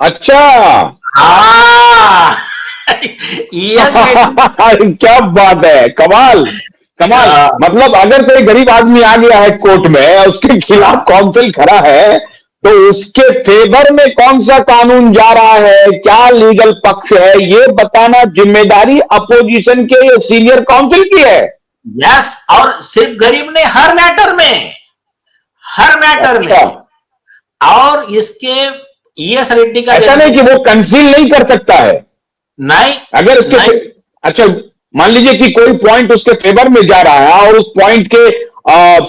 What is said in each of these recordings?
अच्छा। हाँ। ईएस रेड्डी। क्या बात है, कमाल। कमाल। हाँ, मतलब अगर कोई गरीब आदमी आ गया है कोर्ट में, उसके खिलाफ हाँ, काउंसिल खड़ा है, तो उसके फेवर में कौन सा कानून जा रहा है, क्या लीगल पक्ष है, ये बताना जिम्मेदारी अपोजिशन के सीनियर काउंसिल की है। यस, और सिर्फ गरीब ने, हर मैटर में, हर मैटर में। अच्छा। और इसके ईएस रेड्डी का ऐसा नहीं जजमेंट। कि वो कंसील नहीं कर सकता है। नहीं, अगर नहीं। अच्छा, मान लीजिए कि कोई पॉइंट उसके फेवर में जा रहा है और उस पॉइंट के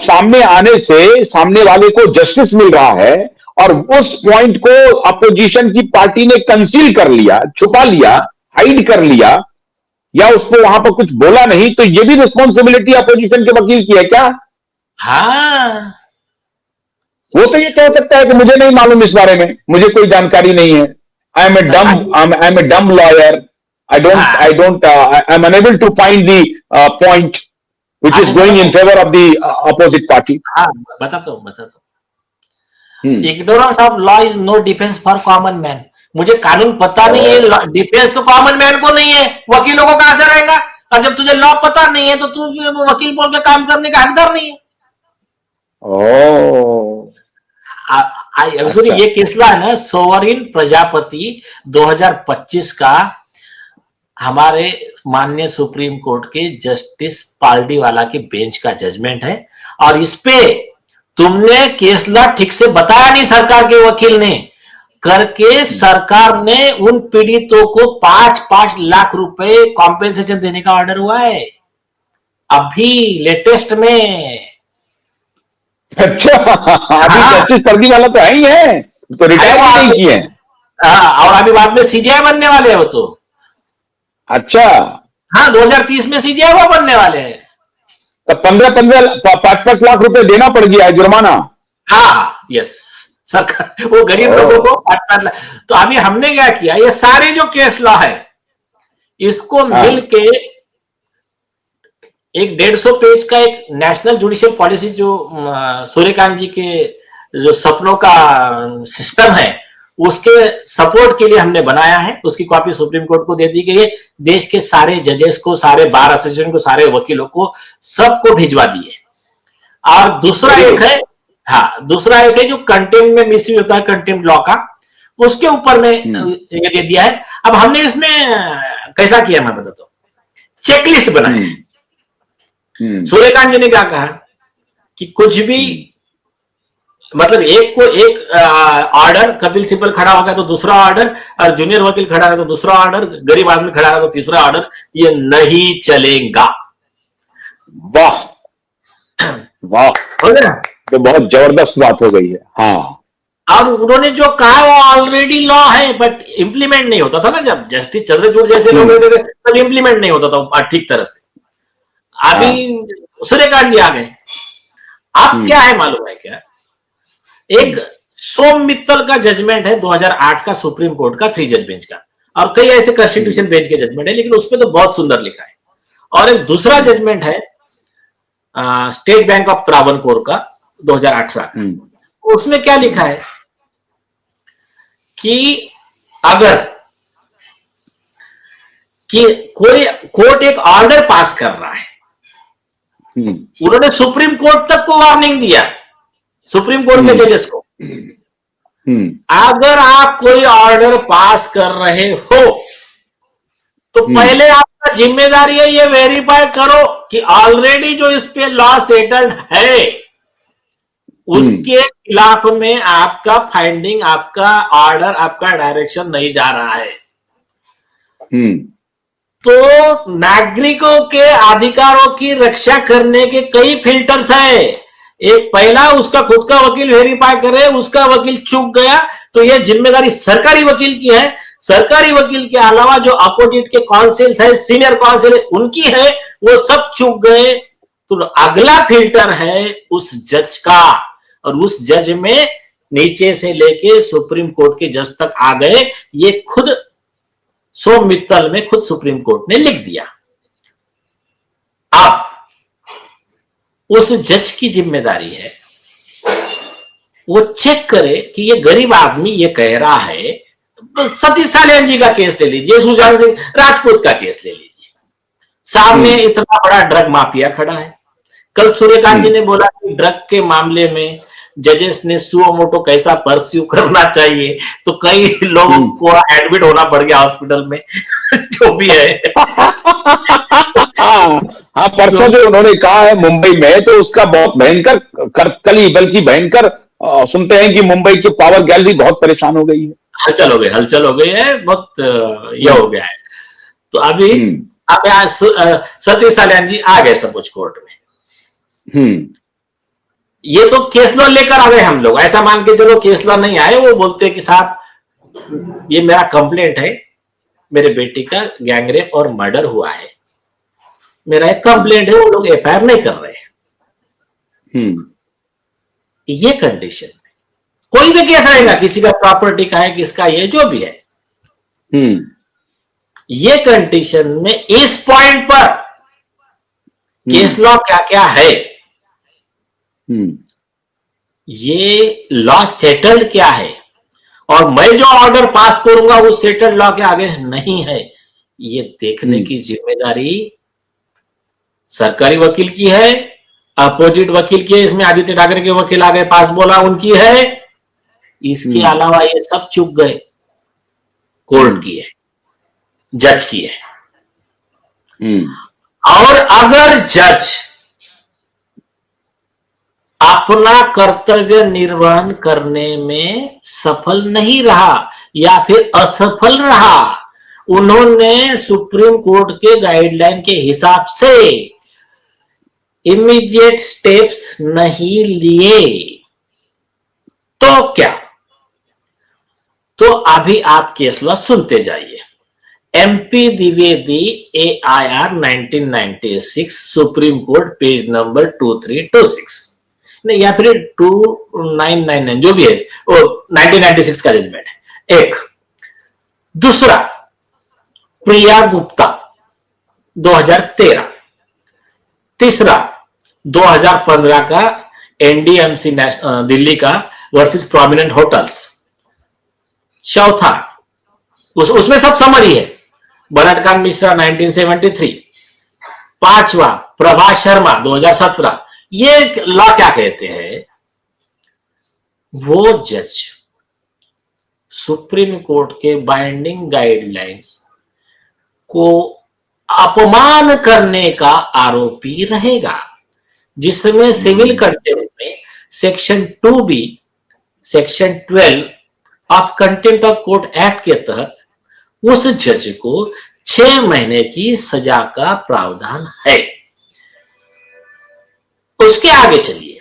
सामने आने से सामने वाले को जस्टिस मिल रहा है, और उस पॉइंट को अपोजिशन की पार्टी ने कंसील कर लिया, छुपा लिया, हाइड कर लिया, या उसको वहां पर कुछ बोला नहीं, तो ये भी रिस्पॉन्सिबिलिटी अपोजिशन के वकील की है क्या? हाँ, वो तो ये कह सकता है कि मुझे नहीं मालूम इस बारे में, मुझे कोई जानकारी नहीं है। I M A dumb lawyer. हाँ, I don't I am unable to find the point which is अभी going बताता in हूँ। favor of the opposite party. हाँ, बताता हूँ, बताता हम्म। हूँ। Ignorance of law is no defence for common man. मुझे कानून पता नहीं ओ, है, डिफेंस तो कॉमन मैन को नहीं है, वकीलों को कहां से रहेगा? और जब तुझे लॉ पता नहीं है तो तू वकील बोल के काम करने का हकदार नहीं है। ओ, सॉरी, अच्छा। ये केसला है ना, सोवरिन प्रजापति 2025 का, हमारे माननीय सुप्रीम कोर्ट के जस्टिस पालडीवाला के बेंच का जजमेंट है। और इस पे तुमने केसला ठीक से बताया नहीं, सरकार के वकील ने करके, सरकार ने उन पीड़ितों को 5-5 लाख रुपए कॉम्पेंसेशन देने का ऑर्डर हुआ है अभी लेटेस्ट में। अच्छा। अभी हाँ, जस्टिस पर्दी वाला तो है ही है, तो अरे रिटायर वो भी नहीं अभी, किए। हाँ, और अभी बाद में सीजीआई बनने वाले हो तो। अच्छा। हाँ, 2030 में सीजीआई वो बनने वाले हैं। तो 5-5 लाख रुपए देना पड़ गया है जुर्माना। हाँ, यस। सरकार वो गरीब लोगों ओ। को 5-5 लाख। तो अभी हमने क्या किया, ये सारे जो केस लॉ है इसको हाँ। मिलके एक 150 पेज का एक नेशनल जुडिशियल पॉलिसी, जो सूर्यकांत जी के जो सपनों का सिस्टम है, उसके सपोर्ट के लिए हमने बनाया है। उसकी कॉपी सुप्रीम कोर्ट को दे दी गई है। देश के सारे जजेस को, सारे बार एसोसिएशन को, सारे वकीलों को, सबको भिजवा दिए। और दूसरा वेरी एक गुड। है, हाँ, दूसरा एक है जो कंटेम्प्ट में मिस होता है, कंटेम्प्ट लॉ का, उसके ऊपर में हम्म। ये दे दिया है। अब हमने इसमें कैसा किया मैं बताता हूँ, चेकलिस्ट बनाया है। हम्म। हम्म। सूर्यकांत जी ने क्या कहा कि कुछ भी, हम्म। मतलब एक को एक ऑर्डर, कपिल सिब्बल खड़ा हो गया तो दूसरा ऑर्डर, और जूनियर वकील खड़ा है तो दूसरा ऑर्डर, गरीब आदमी खड़ा है तो तीसरा ऑर्डर, ये नहीं चलेगा। वाह। वाह। हो गया। तो बहुत जबरदस्त बात हो गई है। हाँ। और उन्होंने जो कहा वो ऑलरेडी लॉ है, बट इंप्लीमेंट नहीं होता था ना, जब जस्टिस चंद्रचूड़ जैसे लोग हम्म। रहते थे तब इंप्लीमेंट नहीं होता था ठीक तरह से। अभी हाँ। सूर्यकांत जी आ गए। अब क्या हम्म। है मालूम है क्या, एक हम्म। सोम मित्तल का जजमेंट है 2008 का, सुप्रीम कोर्ट का 3 जज बेंच का, और कई ऐसे हम्म। कॉन्स्टिट्यूशन बेंच के जजमेंट है, लेकिन उसमें तो बहुत सुंदर लिखा है। और एक दूसरा हम्म। जजमेंट है स्टेट बैंक ऑफ त्रावणकोर का 2018 का। हम्म। उसमें क्या लिखा हम्म। है कि अगर कि कोई कोर्ट एक ऑर्डर पास कर रहा है, हम्म। उन्होंने सुप्रीम कोर्ट तक को वार्निंग दिया, सुप्रीम कोर्ट के हम्म। जजेस को, हम्म। अगर आप कोई ऑर्डर पास कर रहे हो तो हम्म। पहले आपका जिम्मेदारी है ये वेरीफाई करो कि ऑलरेडी जो इस पे लॉ सेटल्ड है हम्म। उसके खिलाफ में आपका फाइंडिंग, आपका ऑर्डर, आपका डायरेक्शन नहीं जा रहा है। हम्म। तो नागरिकों के अधिकारों की रक्षा करने के कई फिल्टर्स हैं। एक पहला, उसका खुद का वकील वेरीफाई करे, उसका वकील चूक गया तो यह जिम्मेदारी सरकारी वकील की है। सरकारी वकील के अलावा जो अपोजिट के काउंसिल है, सीनियर काउंसिल है, उनकी है, वो सब चूक गए तो अगला फिल्टर है उस जज का। और उस जज में नीचे से लेके सुप्रीम कोर्ट के जज तक आ गए, ये खुद सोम मित्तल में खुद सुप्रीम कोर्ट ने लिख दिया। अब उस जज की जिम्मेदारी है वो चेक करे कि ये गरीब आदमी ये कह रहा है, तो सतीश सालियान जी का केस ले लीजिए, सुशांत सिंह राजपूत का केस ले लीजिए, सामने इतना बड़ा ड्रग माफिया खड़ा है। कल सूर्यकांत जी ने बोला कि ड्रग के मामले में जजेस ने सुओ मोटो कैसा परस्यू करना चाहिए, तो कई लोगों को एडमिट होना पड़ गया हॉस्पिटल में जो भी है। हाँ, परसों जो उन्होंने कहा है मुंबई में, तो उसका बहुत भयंकर कली बल्कि भयंकर सुनते हैं कि मुंबई की पावर गैलरी बहुत परेशान हो गई है, हलचल हो गई है बहुत, यह हो गया है। तो अभी अब आज सतीश सालियान जी आ गए सपोज कोर्ट में। ये तो केस लॉ लेकर आ गए हम लोग, ऐसा मान के चलो केस लॉ नहीं आए, वो बोलते हैं कि साहब ये मेरा कंप्लेंट है, मेरे बेटे का गैंगरेप और मर्डर हुआ है, मेरा एक कंप्लेंट है, वो लोग एफआईआर नहीं कर रहे हैं। ये कंडीशन में कोई भी केस रहेगा, किसी का प्रॉपर्टी का है, किसका ये जो भी है, ये कंडीशन में इस पॉइंट पर केस लॉ क्या क्या है, ये लॉ सेटल्ड क्या है, और मैं जो ऑर्डर पास करूंगा वो सेटल्ड लॉ के आगे नहीं है, ये देखने की जिम्मेदारी सरकारी वकील की है, अपोजिट वकील की है। इसमें आदित्य ठाकरे के वकील आगे पास बोला उनकी है, इसके अलावा ये सब चूक गए, कोर्ट की है, जज की है। और अगर जज अपना कर्तव्य निर्वहन करने में सफल नहीं रहा या फिर असफल रहा, उन्होंने सुप्रीम कोर्ट के गाइडलाइन के हिसाब से इमीडिएट स्टेप्स नहीं लिए, तो क्या? तो अभी आप केस लॉ सुनते जाइए। MP Dwivedi AIR 1996 supreme court page number 2326 नहीं या फिर 2999 जो भी है, वो 1996 का जजमेंट है। एक दूसरा प्रिया गुप्ता 2013, तीसरा 2015 का NDMC दिल्ली का वर्सेस प्रोमिनेंट होटल्स, चौथा उसमें सब समरी है, बनटकान मिश्रा 1973, पांचवा प्रभा शर्मा 2017। ये लॉ क्या कहते हैं, वो जज सुप्रीम कोर्ट के बाइंडिंग गाइडलाइंस को अपमान करने का आरोपी रहेगा, जिसमें सिविल कंटेम्प्ट में section 2B, section 12 of contempt of court act के तहत उस जज को 6 महीने की सजा का प्रावधान है। उसके आगे चलिए,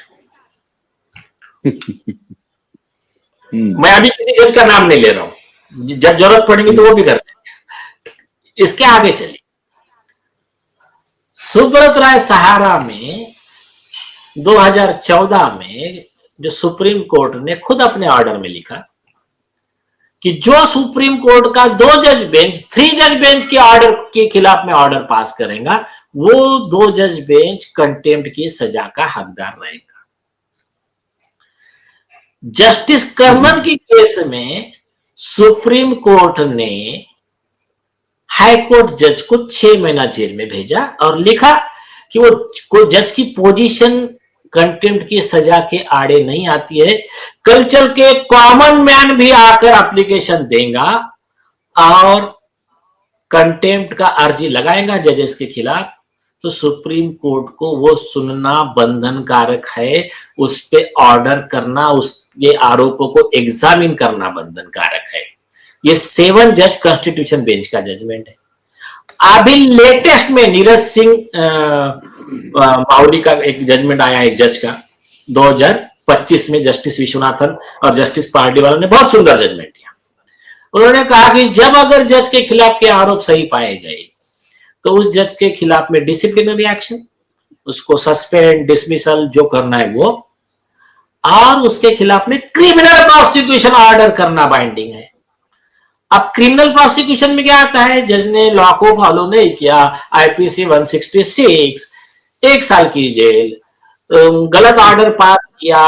मैं अभी किसी जज का नाम नहीं ले रहा हूं, जब जरूरत पड़ेगी तो वो भी करते हैं। इसके आगे चलिए, सुब्रत राय सहारा में 2014 में जो सुप्रीम कोर्ट ने खुद अपने ऑर्डर में लिखा कि जो सुप्रीम कोर्ट का 2 जज बेंच 3 जज बेंच के ऑर्डर के खिलाफ में ऑर्डर पास करेगा, वो 2 जज बेंच कंटेम्प्ट की सजा का हकदार रहेगा। जस्टिस कर्मन की केस में सुप्रीम कोर्ट ने हाई कोर्ट जज को 6 महीना जेल में भेजा और लिखा कि वो कोई जज की पोजीशन कंटेम्प्ट की सजा के आड़े नहीं आती है, कल चल के कॉमन मैन भी आकर एप्लीकेशन देगा और कंटेम्प्ट का अर्जी लगाएगा जजेस के खिलाफ, तो सुप्रीम कोर्ट को वो सुनना बंधन कारक है, उस पे ऑर्डर करना, उसके आरोपों को एग्जामिन करना बंधन कारक है। ये 7 जज कॉन्स्टिट्यूशन बेंच का जजमेंट है। अभी लेटेस्ट में नीरज सिंह मावली का एक जजमेंट आया है जज का 2025 में, जस्टिस विश्वनाथन और जस्टिस पार्डीवाला ने बहुत सुंदर जजमेंट दिया। उन्होंने कहा कि जब अगर जज के खिलाफ के आरोप सही पाए गए तो उस जज के खिलाफ में डिसिप्लिनरी एक्शन, उसको सस्पेंड डिसमिसल जो करना है वो, और उसके खिलाफ में क्रिमिनल प्रोसिक्यूशन ऑर्डर करना बाइंडिंग है। अब क्रिमिनल प्रोसिक्यूशन में क्या आता है, जज ने लॉ को फॉलो नहीं किया, IPC 166 1 साल की जेल, गलत ऑर्डर पास किया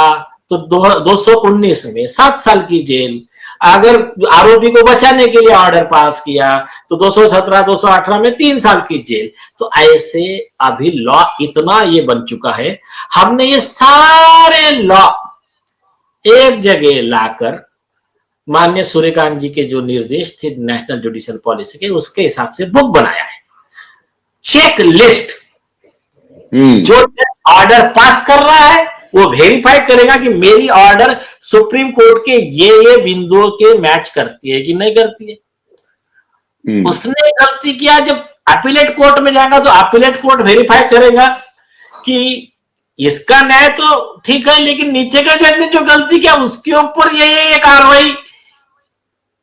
तो 219 में 7 साल की जेल, अगर आरोपी को बचाने के लिए ऑर्डर पास किया तो 217 218 में 3 साल की जेल। तो ऐसे अभी लॉ इतना ये बन चुका है, हमने ये सारे लॉ एक जगह लाकर माननीय सूर्यकांत जी के जो निर्देश थे नेशनल जुडिशियल पॉलिसी के, उसके हिसाब से बुक बनाया है, चेक लिस्ट। जो ऑर्डर पास कर रहा है वो वेरीफाई करेगा कि मेरी ऑर्डर सुप्रीम कोर्ट के ये बिंदुओं के मैच करती है कि नहीं करती है। उसने गलती किया, जब अपीलेट कोर्ट में जाएगा तो अपीलेट कोर्ट वेरीफाई करेगा कि इसका न्याय तो ठीक है, लेकिन नीचे का जज ने जो गलती किया उसके ऊपर ये कार्रवाई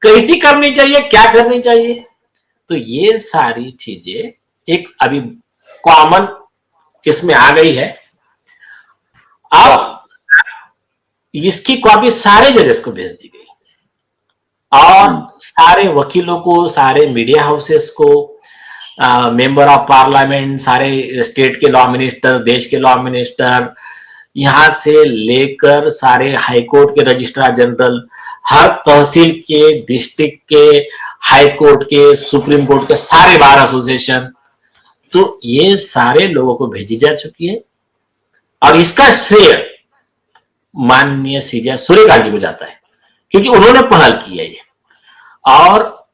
कैसी करनी चाहिए, क्या करनी चाहिए। तो ये सारी चीजें एक अभी कॉमन इसमें आ गई है। अब इसकी कॉपी सारे जजेस को भेज दी गई और सारे वकीलों को, सारे मीडिया हाउसेस को, मेंबर ऑफ पार्लियामेंट, सारे स्टेट के लॉ मिनिस्टर, देश के लॉ मिनिस्टर, यहां से लेकर सारे हाईकोर्ट के रजिस्ट्रार जनरल, हर तहसील के, डिस्ट्रिक्ट के, हाईकोर्ट के, सुप्रीम कोर्ट के सारे बार एसोसिएशन, तो ये सारे लोगों को भेजी जा चुकी है। और इसका श्रेय माननीय सीजे सूर्यकांत जी को जाता है, क्योंकि उन्होंने पहल की है ये। और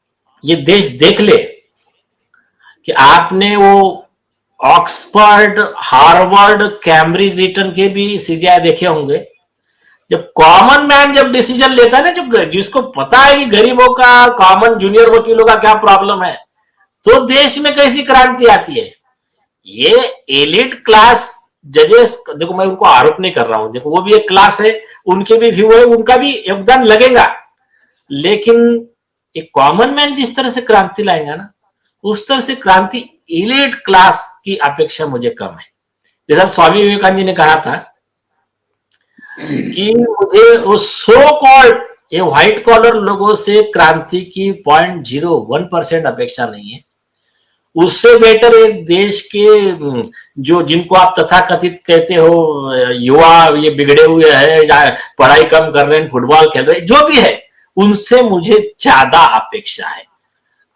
ये देश देख ले कि आपने वो ऑक्सफोर्ड, हार्वर्ड, कैम्ब्रिज रिटर्न के भी सीजीआई देखे होंगे। जब कॉमन मैन जब डिसीजन लेता है ना, जब जिसको पता है कि गरीबों का, कॉमन जूनियर वकीलों का क्या प्रॉब्लम है, तो देश में कैसी क्रांति आती है। ये एलिट क्लास जजेस, देखो मैं उनको आरोप नहीं कर रहा हूं, देखो वो भी एक क्लास है, उनके भी व्यू है, उनका भी योगदान लगेगा, लेकिन एक कॉमन मैन जिस तरह से क्रांति लाएगा ना, उस तरह से क्रांति एलिट क्लास की अपेक्षा मुझे कम है। जैसा स्वामी विवेकानंद जी ने कहा था कि मुझे वो सो कॉल्ड ये व्हाइट कॉलर लोगों से क्रांति की 0.01% अपेक्षा नहीं है। उससे बेटर एक देश के जो, जिनको आप तथाकथित कहते हो युवा, ये बिगड़े हुए हैं, पढ़ाई कम कर रहे हैं, फुटबॉल खेल रहे हैं, जो भी है, उनसे मुझे ज्यादा अपेक्षा है।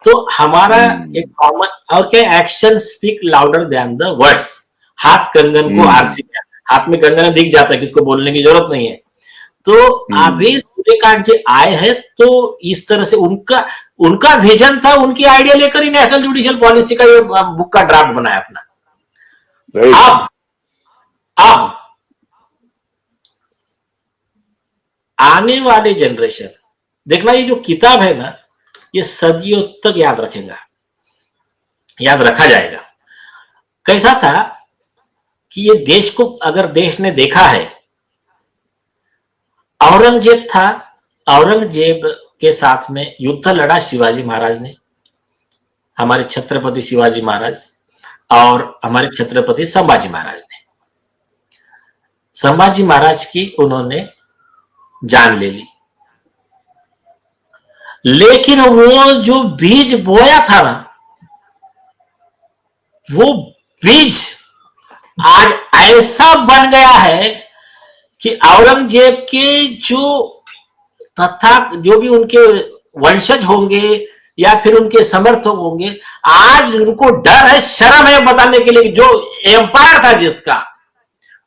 तो हमारा एक कॉमन, और क्या, action speak louder than the words. हाथ कंगन को आरसी, हाथ में कंगन दिख जाता है, किसको बोलने की जरूरत नहीं है। तो अभी सूर्यकांत जी आए हैं, तो इस तरह से उनका विजन था, उनकी आइडिया लेकर ही नेशनल जुडिशियल पॉलिसी का ये बुक का ड्राफ्ट बनाया अपना। अब आने वाले जनरेशन देखना, ये जो किताब है ना, ये सदियों तक याद रखेगा, याद रखा जाएगा। कैसा था कि ये देश को, अगर देश ने देखा है, औरंगजेब था, औरंगजेब के साथ में युद्ध लड़ा शिवाजी महाराज ने, हमारे छत्रपति शिवाजी महाराज और हमारे छत्रपति संभाजी महाराज ने। संभाजी महाराज की उन्होंने जान ले ली, लेकिन वो जो बीज बोया था ना, वो बीज आज ऐसा बन गया है कि औरंगजेब के जो भी उनके वंशज होंगे या फिर उनके समर्थक होंगे, आज उनको डर है, शर्म है बताने के लिए, जो एम्पायर था जिसका,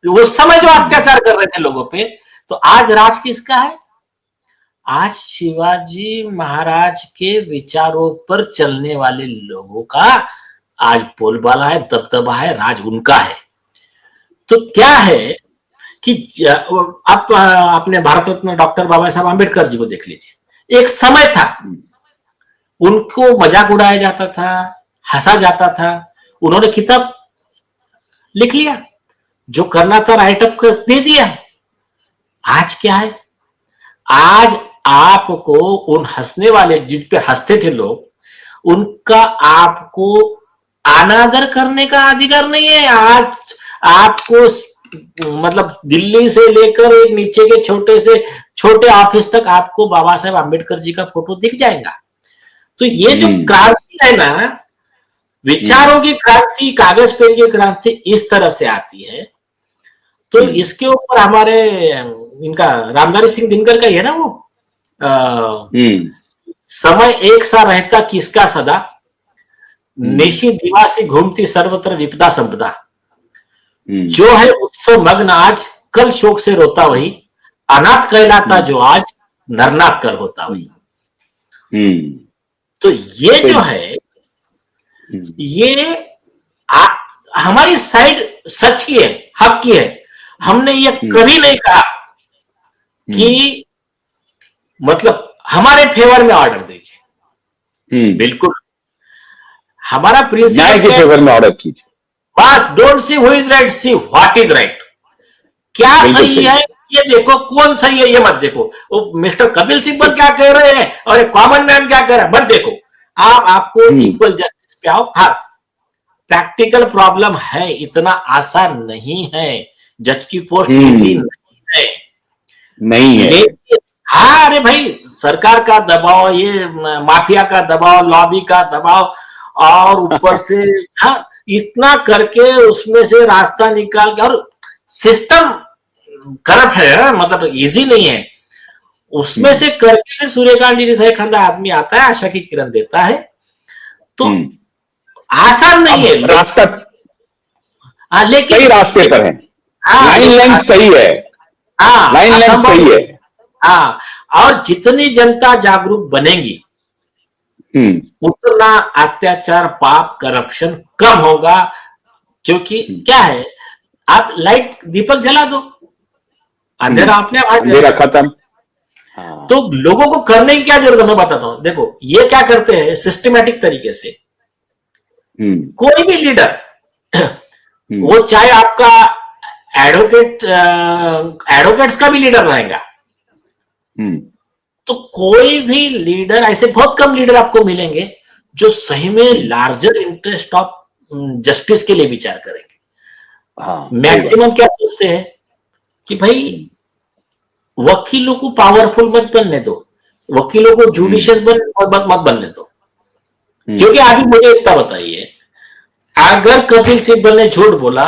उस समय जो अत्याचार कर रहे थे लोगों पे, तो आज राज किसका है? आज शिवाजी महाराज के विचारों पर चलने वाले लोगों का आज बोलबाला है, दबदबा है, राज उनका है। तो क्या है कि आप अपने भारत रत्न डॉक्टर बाबा साहब आंबेडकर जी को देख लीजिए। एक समय था उनको मजाक उड़ाया जाता था, हंसा जाता था, उन्होंने किताब लिख लिया, जो करना था राइटअप कर दे दिया। आज क्या है? आज आपको उन हंसने वाले, जिन पे हंसते थे लोग, उनका आपको अनादर करने का अधिकार नहीं है। आज आपको मतलब दिल्ली से लेकर एक नीचे के छोटे ऑफिस तक आपको बाबा साहेब आंबेडकर जी का फोटो दिख जाएगा। तो ये जो क्रांति है ना, विचारों की क्रांति, कागज पेन की क्रांति इस तरह से आती है। तो इसके ऊपर हमारे इनका रामधारी सिंह दिनकर का ही है ना, वो हम्म। समय एक सा रहता किसका सदा, निशी दिवासी घूमती सर्वत्र विपदा संपदा, हम्म। जो है उत्सव मग्न आज, कल शोक से रोता वही, अनाथ कहलाता जो आज, नरनाथ कर होता वही। हम्म। तो ये तो जो है, ये आ, हमारी साइड सच की है, हक की है। हमने ये कभी नहीं कहा कि मतलब हमारे फेवर में ऑर्डर दीजिए, बिल्कुल। हमारा न्याय प्रिंसिपल के क्या है, फेवर में ऑर्डर कीजिए। बस don't see who is right, see what is right. क्या बिल्कुल सही सही। है ये देखो, कौन सही है ये मत देखो। वो मिस्टर कपिल सिब्बल क्या कह रहे हैं और एक कॉमन मैन क्या कह रहा है मत देखो। आपको इक्वल जस्टिस पे आओ। हाँ, प्रैक्टिकल प्रॉब्लम है, इतना आसान नहीं है, जज की पोस्ट इजी नहीं है। नहीं है। लेकिन हाँ, अरे भाई, सरकार का दबाव, ये माफिया का दबाव, लॉबी का दबाव, और ऊपर से हाँ, इतना करके उसमें से रास्ता निकाल के, और सिस्टम करप्ट है, मतलब इजी नहीं है। उसमें से करके फिर सूर्यकांत जी जैसा एक खंडा आदमी आता है, आशा की किरण देता है। तो आसान नहीं है, रास्ता लेकिन सही रास्ते पर है। लाइन लेंथ सही है। लाइन लेंथ असंभव सही है। हाँ, और जितनी जनता जागरूक बनेगी उतना अत्याचार, पाप, करप्शन कम होगा। क्योंकि क्या है, आप लाइट दीपक जला दो, अंधेरा अपने आप हट अंधेरा जाएगा। खत्म। हाँ। तो लोगों को करने की क्या जरूरत है मैं बताता हूं। देखो ये क्या करते हैं सिस्टमेटिक तरीके से, कोई भी लीडर, वो चाहे आपका एडवोकेट्स का भी लीडर रहेगा, तो कोई भी लीडर, ऐसे बहुत कम लीडर आपको मिलेंगे जो सही में लार्जर इंटरेस्ट ऑफ जस्टिस के लिए विचार करेंगे। मैक्सिमम क्या सोचते हैं कि भाई वकीलों को पावरफुल मत बनने दो, वकीलों को जुडिशियस मत बनने दो। क्योंकि अभी मुझे इतना बताइए, अगर कपिल सिब्बल ने झूठ बोला,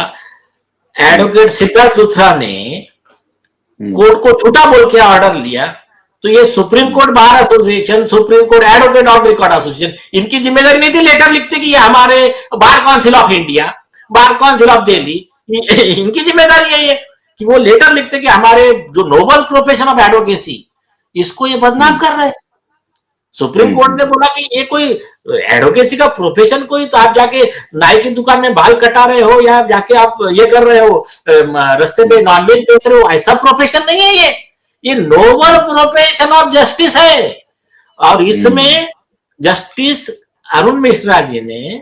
एडवोकेट सिद्धार्थ लुथरा ने कोर्ट को झूठा बोल के ऑर्डर लिया, तो ये supreme court bar association, supreme court advocate of record association, इनकी जिम्मेदारी नहीं थी लेटर लिखते कि ये हमारे bar council of India, bar council of Delhi, इनकी जिम्मेदारी है ये कि वो लेटर लिखते कि हमारे जो नोबल प्रोफेशन ऑफ एडवोकेसी, इसको ये बदनाम कर रहे हैं। सुप्रीम कोर्ट ने बोला कि ये कोई एडवोकेसी का प्रोफेशन कोई, तो आप जाके नाई की दुकान में बाल कटा रहे हो या जाके आप ये कर रहे हो, रास्ते पे नॉनवेज बेच रहे हो, ऐसा प्रोफेशन नहीं है ये नोबल प्रोफेशन ऑफ जस्टिस है। और इसमें जस्टिस अरुण मिश्रा जी ने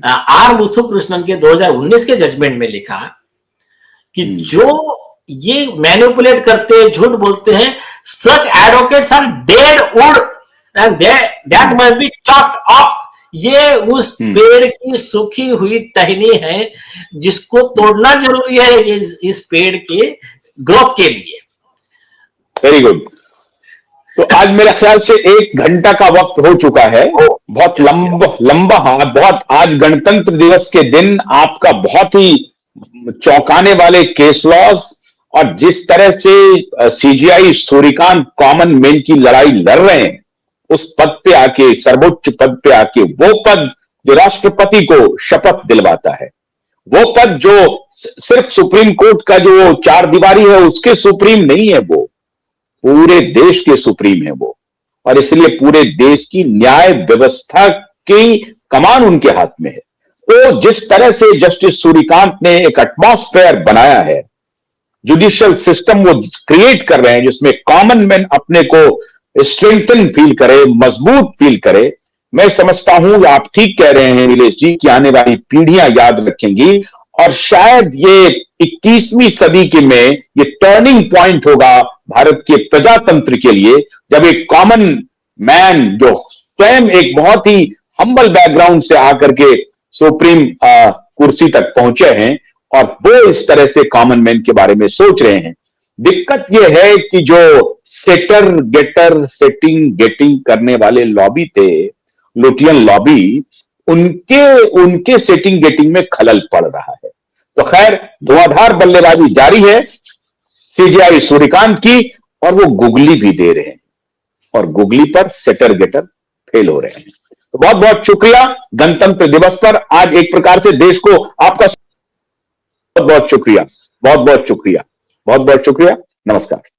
आर मुथुकृष्णन के 2019 के जजमेंट में लिखा कि जो ये मैनिपुलेट करते हैं, झूठ बोलते हैं, such advocates are dead wood and that must be chopped off. ये उस पेड़ की सूखी हुई टहनी है जिसको तोड़ना जरूरी है इस पेड़ के ग्रोथ के लिए। Very good. तो आज मेरे ख्याल से 1 घंटा का वक्त हो चुका है, बहुत लंबा। हाँ, बहुत। आज गणतंत्र दिवस के दिन आपका बहुत ही चौंकाने वाले केस लॉस, और जिस तरह से सीजीआई सूर्यकांत कॉमन मैन की लड़ाई लड़ रहे हैं, उस पद पे आके, सर्वोच्च पद पे आके, वो पद जो राष्ट्रपति को शपथ दिलवाता है, वो पद जो सिर्फ सुप्रीम कोर्ट का जो 4 दीवारी है उसके सुप्रीम नहीं है, वो पूरे देश के सुप्रीम है वो। और इसलिए पूरे देश की न्याय व्यवस्था की कमान उनके हाथ में है। तो जिस तरह से जस्टिस सूर्यकांत ने एक एटमॉस्फेयर बनाया है, जुडिशियल सिस्टम वो क्रिएट कर रहे हैं जिसमें कॉमन मैन अपने को स्ट्रेंथन फील करे, मजबूत फील करे। मैं समझता हूं, आप ठीक कह रहे हैं नीलेश जी, कि आने वाली पीढ़ियां याद रखेंगी, और शायद ये 21वीं सदी के में ये टर्निंग पॉइंट होगा भारत के प्रजातंत्र के लिए, जब एक कॉमन मैन जो स्वयं एक बहुत ही हम्बल बैकग्राउंड से आकर के सुप्रीम कुर्सी तक पहुंचे हैं, और वो इस तरह से कॉमन मैन के बारे में सोच रहे हैं। दिक्कत यह है कि जो सेटर गेटर, सेटिंग गेटिंग करने वाले लॉबी थे, लुटियन लॉबी, उनके सेटिंग गेटिंग में खलल पड़ रहा है। तो खैर, धुआंधार बल्लेबाजी जारी है सीजीआई सूर्यकांत की, और वो गुगली भी दे रहे हैं, और गुगली पर सेटर गेटर फेल हो रहे हैं। तो बहुत बहुत शुक्रिया। गणतंत्र दिवस पर आज एक प्रकार से देश को आपका बहुत बहुत शुक्रिया, बहुत बहुत शुक्रिया, बहुत बहुत शुक्रिया। नमस्कार।